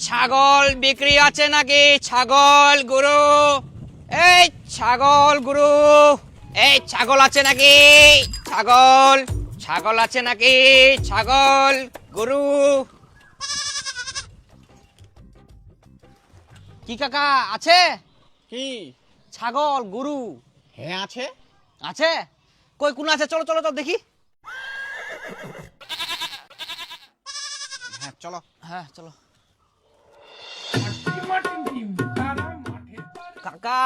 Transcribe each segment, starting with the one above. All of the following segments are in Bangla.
ছাগল বিক্রি আছে নাকি? ছাগল গরু, এই ছাগল গরু, এই ছাগল আছে নাকি? ছাগল, ছাগল আছে নাকি? ছাগল গরু। কি কাকা আছে? কি? ছাগল গরু হ্যাঁ আছে। আছে? কই কোন আছে? চলো চলো চলো দেখি। হ্যাঁ চলো। হ্যাঁ চলো। কাকা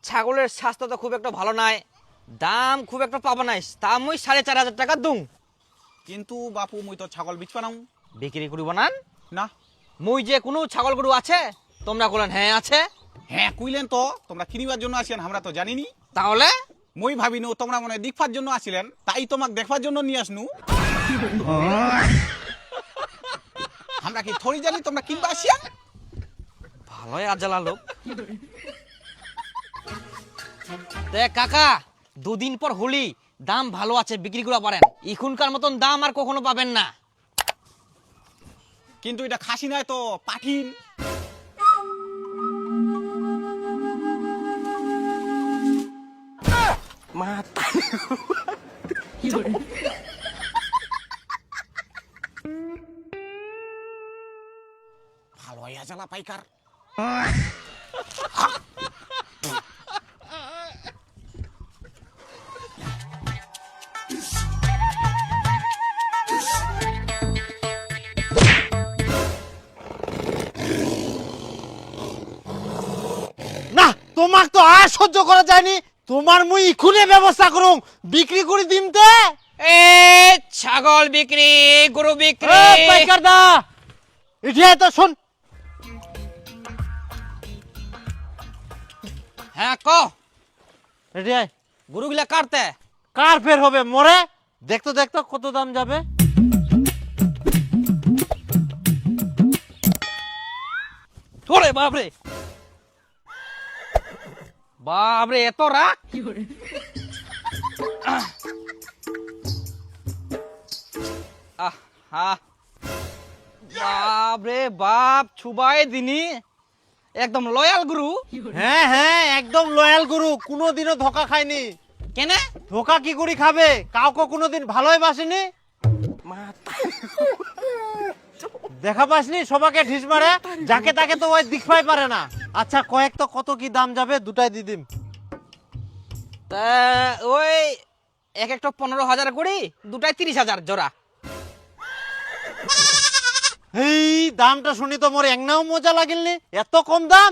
ছাগলের স্বাস্থ্য তো খুব একটা ভালো নাই, দাম খুব একটা পাবো নাই, দাম ওই 4,500 টাকা দুং। কিন্তু বাপু মুই তো ছাগল বিচবা নাও। বিক্রি করিব না? না। মুই যে কোনো ছাগল গরু আছে? তোমরা বলেন হ্যাঁ আছে। হ্যাঁ কইলেন তো, তোমরা কিনিবার জন্য আসেন আমরা তো জানিনি। তাহলে মই ভাবিনু তোমরা মনে দেখবার জন্য আসিলেন, তাই তোমাকে দেখবার জন্য নিয়ে আসনু। আমরা কি থরি জানি তোমরা কিনবা আসিয়া? ভালোই আজালা লোক। দেখ কাকা, দুদিন পর হোলি, দাম ভালো আছে, বিক্রি করা পারেন। এখনকার মতন দাম আর কখনো পাবেন না। কিন্তু এটা খাসি নয় তো, পাঠিন। ভালো আজালা পাইকার। না তোমাক তো আর সহ্য করা যায়নি, তোমার মুই ইখুনে ব্যবস্থা করুম, বিক্রি করে দিমতে। এ ছাগল বিক্রি, গরু বিক্রি। পাইকার দা ইঠে তো শুন। হ্যাঁ ক, রেডি গরুগুলা কাটতে। কার ফের হবে মরে? দেখতো দেখতো কত দাম যাবে। ওরে বাপরে, বাপরে এত রাগ। আহা, বাপরে বাপ, ছুবাই দিনি একদম লয়াল গুরু। হ্যাঁ হ্যাঁ একদম লয়াল গরু, কোনোদিনও ধোকা খায়নি। কেনে? ধোকা কি করে খাবে? কাউকে কোনোদিন ভালোই বাসেনি। দেখা পাসনি সবাকে ঢিস মারে, যাকে তাকে তো ওই দেখতে পারে না। আচ্ছা কয়েক তো কত কি দাম যাবে, দুটাই দিয়ে দিম। তা ওই এক একটা 15,000 করি, দুটাই 30,000 জোড়া। এই দামটা শুনি তো মোর একনাও মজা লাগিলনি, এত কম দাম।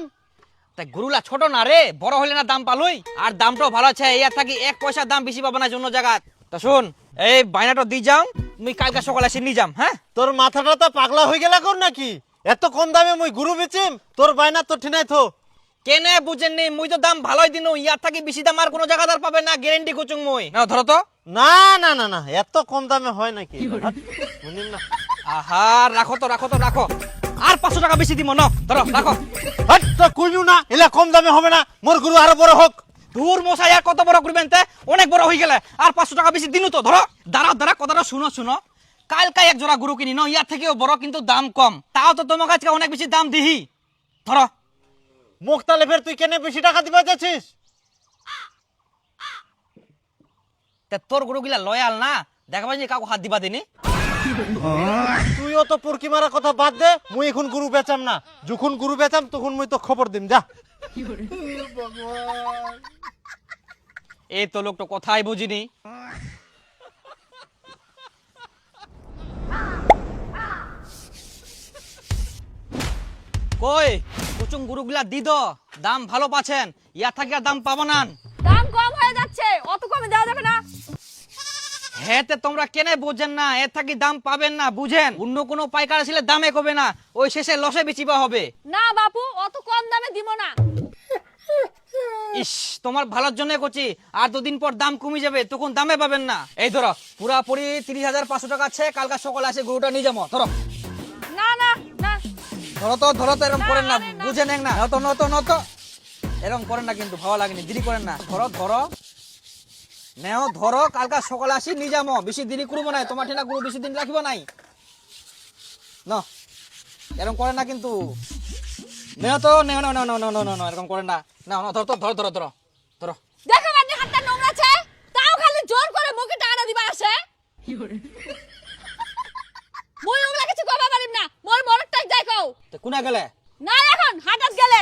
তা গরুলা ছোট না রে, বড় হইলে না দাম পালুই। আর দামটাও ভালো আছে, ইয়ার থাকি 1 পয়সা দাম বেশি পাবা না অন্য জায়গা। তা শুন, এই বাইনাটা দিয়ে যাও, তুমি কালকে সকালে এসে নিয়ে যাম। হ্যাঁ তোর মাথাটা তো পাগলা হয়ে গেল কোন নাকি? এত কম দামে মুই গরু বেচিম, তোর বাইনা তো ঠিনাই থো। কেনে বুঝেন নি, মুই তো দাম ভালোই দিনু, ইয়ার থাকি বেশি দাম আর কোনো জায়গাদার পাবে না, গ্যারেন্টি কুচুং মুই। না ধরো তো। না না না না, এত কম দামে হয় নাকি? বুঝিম না। আহা, রাখো তো রাখো তো রাখো, আর 500 টাকা বেশি দিব না, ধরো রাখো। হট তো কইনু না, এলা কম দামে হবে না, মোর গরু আরো বড় হোক। দূর মশাই, আর কত বড় করবেন তে? অনেক বড় হয়ে গেলে আর 500 টাকা বেশি দিনু তো। ধরো, দাঁড়াও দাঁড়া, কথাটা শুনো শুনো। কালকে এক জোড়া গরু কিনি, ইয়ার থেকেও বড় কিন্তু দাম কম, তাও তো তোমার কাছে অনেক বেশি দাম দিহি। ধরো। মুখতালে ফের তুই কেনে বেশি টাকা দিবা যাচ্ছিস? তা তোর গরুগুলা লয়াল না, দেখাবা যে কাউকে হাত দিবা দিনি। তুইও তো পরকি মারা কথা বাদ দে, মুই এখন গরু বেচাম না। যখন গরু বেচাম তখন মুই তো খবর দিম, যা। এই তো লোকটা কথাই বুঝিনি। কই কুচুং গরুগুলা দি দো, দাম ভালো পাচ্ছেন, ইয়ার থাকি আর দাম পাবো না। দাম কম হয়ে যাচ্ছে, অত কমে দেওয়া যাবে না। হ্যাঁ তে তোমরা কেনে বুঝেন না, এর থাকি দাম পাবেন না, বুঝেন? অন্য কোনো পাইকার আসলে দামে কমে না, ওই শেষে লসে বেচিবা হবে। না বাপু, অত কম দামে দিব না। ইস, তোমার ভালোর জন্য করছি, আর 2 দিন পর দাম কমে যাবে, তখন দামে পাবেন না। এই ধরো, পুরাপুরি 30,500 টাকা আছে, কালকে সকালে আসে গরুটা নিয়ে যাবো। ধরো না না না, ধরো তো, ধরো তো, এরকম করেন না, আরে না। বুঝে নেন না, নত নত নত, এরকম করেন না কিন্তু, ভালো লাগেনি, দেরি করেন না। ধরো ধরো, নেও ধরো, কালকে সকালে আসি নিয়ে যাবো, বেশি দেরি করবো না, তোমার ঠিনা গরু বেশি দিন রাখিব নাই। ন এরকম করে না কিন্তু নেও তো নেও নেও নেও নেও নেও নেও এরকম করে না না ধর তো ধর ধরো ধরো ধরো দেখো মানে হাতটা নোংরা আছে তাও খালি জোর করে মুখে টাকা দিবা আসে মই ওগুলা কিছু কবা পারিম না মোর মরটাই যাই কও তো কোনা গেলে না এখন হাটাত গেলে